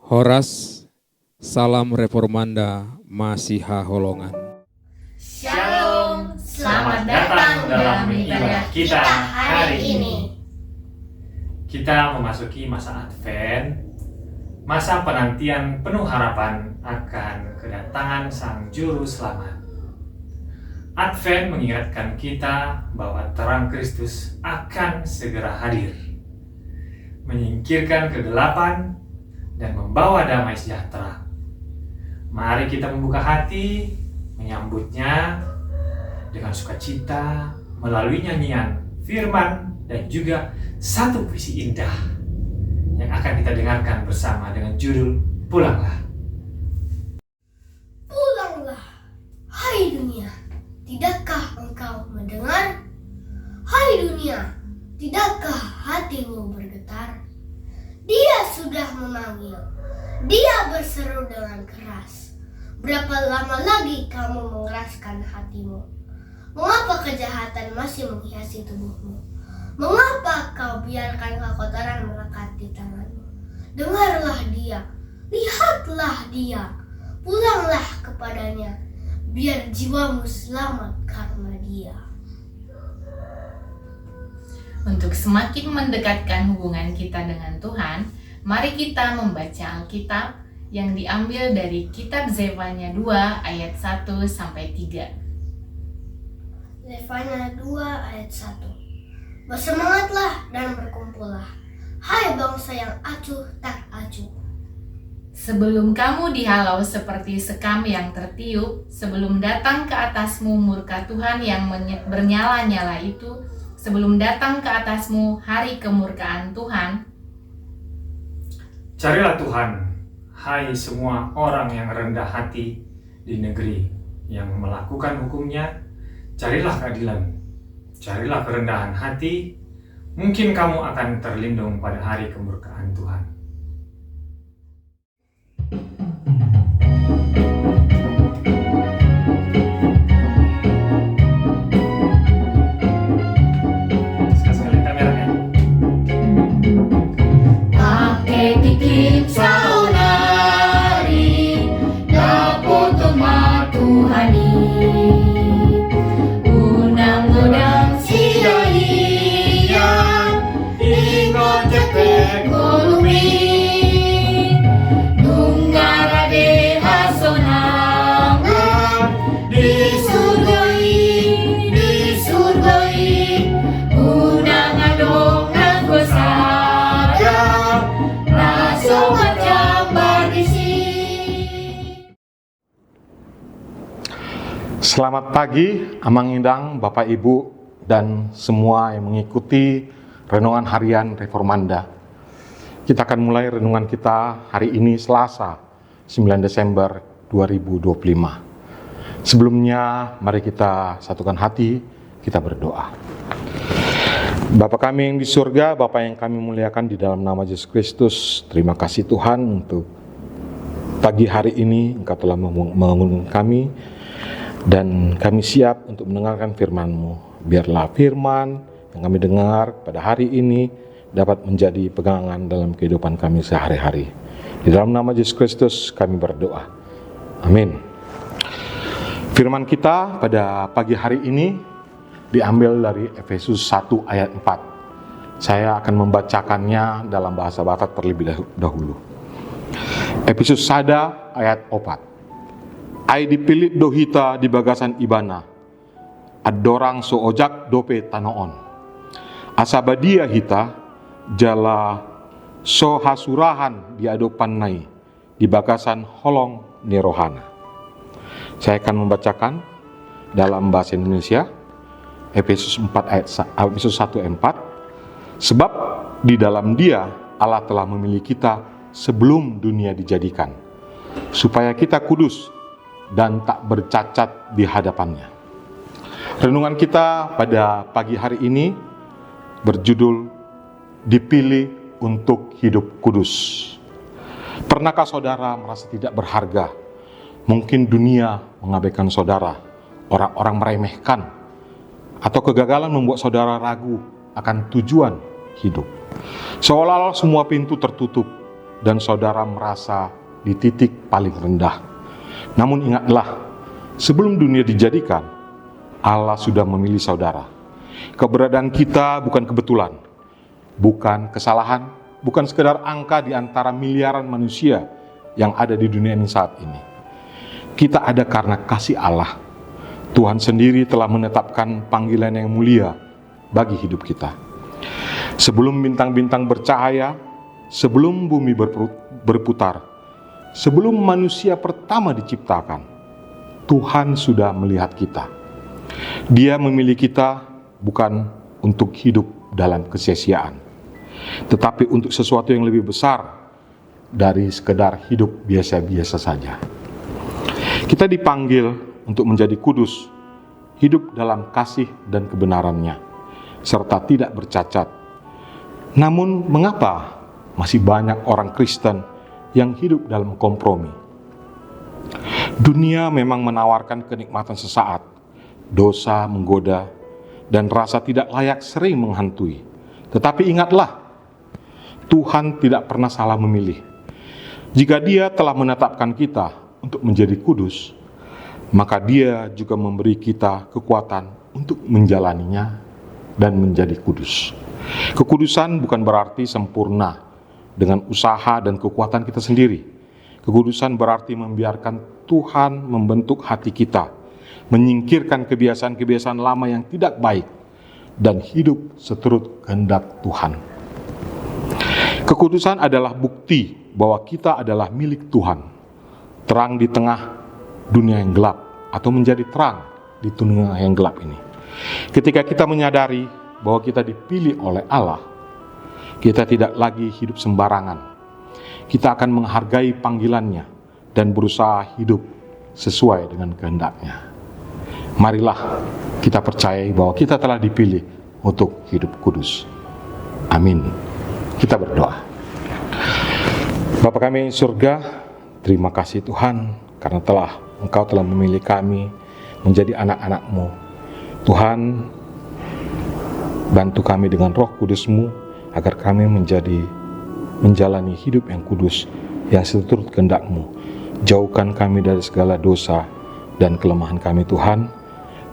Horas, salam reformanda, Masiha Holongan. Shalom, selamat datang dalam ibadah kita hari ini. Kita memasuki masa Advent, masa penantian penuh harapan akan kedatangan Sang Juru Selamat. Advent mengingatkan kita bahwa terang Kristus akan segera hadir, menyingkirkan kegelapan dan membawa damai sejahtera. Mari kita membuka hati, menyambutnya dengan sukacita melalui nyanyian, firman, dan juga satu puisi indah yang akan kita dengarkan bersama dengan judul Pulanglah. Pulanglah, hai dunia, tidakkah engkau mendengar? Hai dunia, tidakkah hatimu bergetar? Dia sudah memanggil, dia berseru dengan keras. Berapa lama lagi kamu mengeraskan hatimu? Mengapa kejahatan masih menghiasi tubuhmu? Mengapa kau biarkan kekotoran melekat di tanganmu? Dengarlah dia, lihatlah dia, pulanglah kepadanya, biar jiwamu selamat karena dia. Untuk semakin mendekatkan hubungan kita dengan Tuhan, mari kita membaca Alkitab yang diambil dari kitab Zefanya 2 ayat 1 sampai 3. Zefanya 2 ayat 1. Bersemangatlah dan berkumpullah, hai bangsa yang acuh tak acuh. Sebelum kamu dihalau seperti sekam yang tertiup, sebelum datang ke atasmu murka Tuhan yang bernyala-nyala itu, sebelum datang ke atasmu hari kemurkaan Tuhan, Carilah Tuhan, hai semua orang yang rendah hati di negeri yang melakukan hukumnya. Carilah keadilan, carilah kerendahan hati, mungkin kamu akan terlindung pada hari kemurkaan Tuhan. Sekali-sekali kameranya. Ake tikim saunari, dapoto matuhani. Unang-unang sidaian, ingon cepet kolumi. Nungarade hasonangan, disurgoi, unang adong nagosada, raso macam barisi. Selamat pagi, Amang Indang, Bapak Ibu, dan semua yang mengikuti Renungan Harian Reformanda. Kita akan mulai renungan kita hari ini Selasa, 9 Desember 2025. Sebelumnya, mari kita satukan hati, kita berdoa. Bapa kami yang di surga, Bapa yang kami muliakan di dalam nama Yesus Kristus, terima kasih Tuhan untuk pagi hari ini Engkau telah membangun kami, dan kami siap untuk mendengarkan firman-Mu. Biarlah firman yang kami dengar pada hari ini dapat menjadi pegangan dalam kehidupan kami sehari-hari. Di dalam nama Yesus Kristus kami berdoa. Amin. Firman kita pada pagi hari ini diambil dari Efesus 1 ayat 4. Saya akan membacakannya dalam bahasa Batak terlebih dahulu. Efesus 1 ayat 4. Ai dipilit dohita di bagasan ibana, adorang so ojak dope tanoon. Asabadia hita, jala so hasurahan di adopan nai, di bagasan holong nirohana. Saya akan membacakan dalam bahasa Indonesia, Efesus 1 ayat 4. Sebab di dalam Dia Allah telah memilih kita sebelum dunia dijadikan, supaya kita kudus dan tak bercacat di hadapannya. Renungan kita pada pagi hari ini berjudul Dipilih untuk Hidup Kudus. Pernahkah saudara merasa tidak berharga? Mungkin dunia mengabaikan saudara, orang-orang meremehkan, atau kegagalan membuat saudara ragu akan tujuan hidup. Seolah-olah semua pintu tertutup dan saudara merasa di titik paling rendah. Namun ingatlah, sebelum dunia dijadikan, Allah sudah memilih saudara. Keberadaan kita bukan kebetulan, bukan kesalahan, bukan sekedar angka di antara miliaran manusia yang ada di dunia ini saat ini. Kita ada karena kasih Allah. Tuhan sendiri telah menetapkan panggilan yang mulia bagi hidup kita. Sebelum bintang-bintang bercahaya, sebelum bumi berputar, sebelum manusia pertama diciptakan, Tuhan sudah melihat kita. Dia memilih kita bukan untuk hidup dalam kesia-siaan, tetapi untuk sesuatu yang lebih besar dari sekedar hidup biasa-biasa saja. Kita dipanggil untuk menjadi kudus, hidup dalam kasih dan kebenarannya, serta tidak bercacat. Namun mengapa masih banyak orang Kristen yang hidup dalam kompromi? Dunia memang menawarkan kenikmatan sesaat, dosa menggoda, dan rasa tidak layak sering menghantui. Tetapi ingatlah, Tuhan tidak pernah salah memilih. Jika Dia telah menetapkan kita untuk menjadi kudus, maka Dia juga memberi kita kekuatan untuk menjalaninya dan menjadi kudus. Kekudusan bukan berarti sempurna dengan usaha dan kekuatan kita sendiri. Kekudusan berarti membiarkan Tuhan membentuk hati kita, menyingkirkan kebiasaan-kebiasaan lama yang tidak baik, dan hidup seturut kehendak Tuhan. Kekudusan adalah bukti bahwa kita adalah milik Tuhan, terang di tengah dunia yang gelap, atau menjadi terang di dunia yang gelap ini. Ketika kita menyadari bahwa kita dipilih oleh Allah, kita tidak lagi hidup sembarangan. Kita akan menghargai panggilannya dan berusaha hidup sesuai dengan kehendaknya. Marilah kita percayai bahwa kita telah dipilih untuk hidup kudus. Amin. Kita berdoa. Bapa kami yang surga, terima kasih Tuhan karena Engkau telah memilih kami menjadi anak-anak-Mu. Tuhan, bantu kami dengan Roh Kudus-Mu agar kami menjalani hidup yang kudus, yang seturut kehendak-Mu. Jauhkan kami dari segala dosa dan kelemahan kami Tuhan.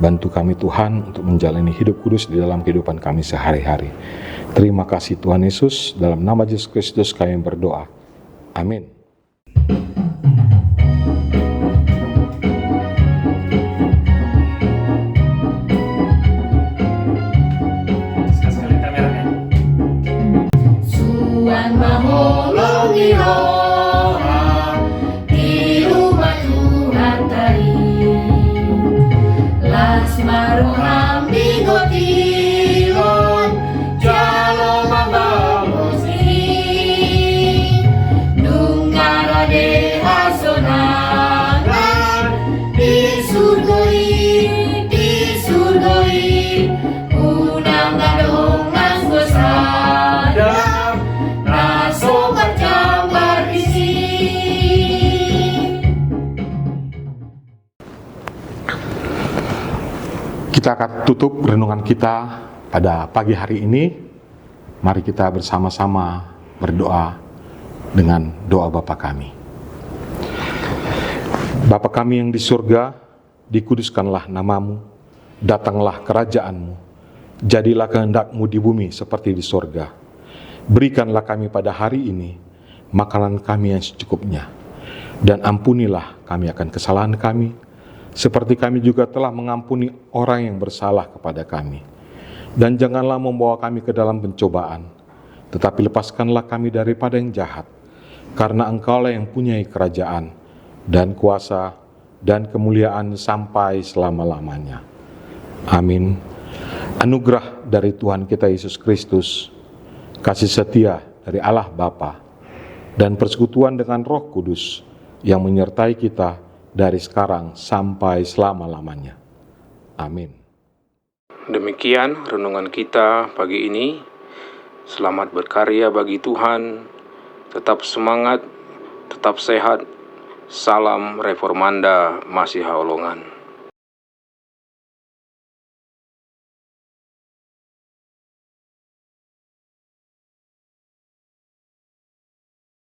Bantu kami Tuhan untuk menjalani hidup kudus di dalam kehidupan kami sehari-hari. Terima kasih Tuhan Yesus, dalam nama Yesus Kristus kami berdoa. Amin. Sekali-sekali kameranya. Tuhan menolongi orang di rumah Tuhan tadi. Las maroham bigotilon, jalo mabamos ini. Nungara de hasonagan, disurgoi, unang gadong nasgosada, naso berjambar isi. Kita akan tutup renungan kita pada pagi hari ini. Mari kita bersama-sama berdoa dengan doa Bapa kami. Bapa kami yang di surga, dikuduskanlah namamu, datanglah kerajaan-Mu, jadilah kehendak-Mu di bumi seperti di surga. Berikanlah kami pada hari ini makanan kami yang secukupnya, dan ampunilah kami akan kesalahan kami, seperti kami juga telah mengampuni orang yang bersalah kepada kami. Dan janganlah membawa kami ke dalam pencobaan, tetapi lepaskanlah kami daripada yang jahat, karena Engkaulah yang punyai kerajaan, dan kuasa, dan kemuliaan sampai selama-lamanya. Amin. Anugerah dari Tuhan kita Yesus Kristus, kasih setia dari Allah Bapa, dan persekutuan dengan Roh Kudus yang menyertai kita dari sekarang sampai selama-lamanya. Amin. Demikian renungan kita pagi ini. Selamat berkarya bagi Tuhan. Tetap semangat, tetap sehat. Salam Reformanda Masiha Holongan.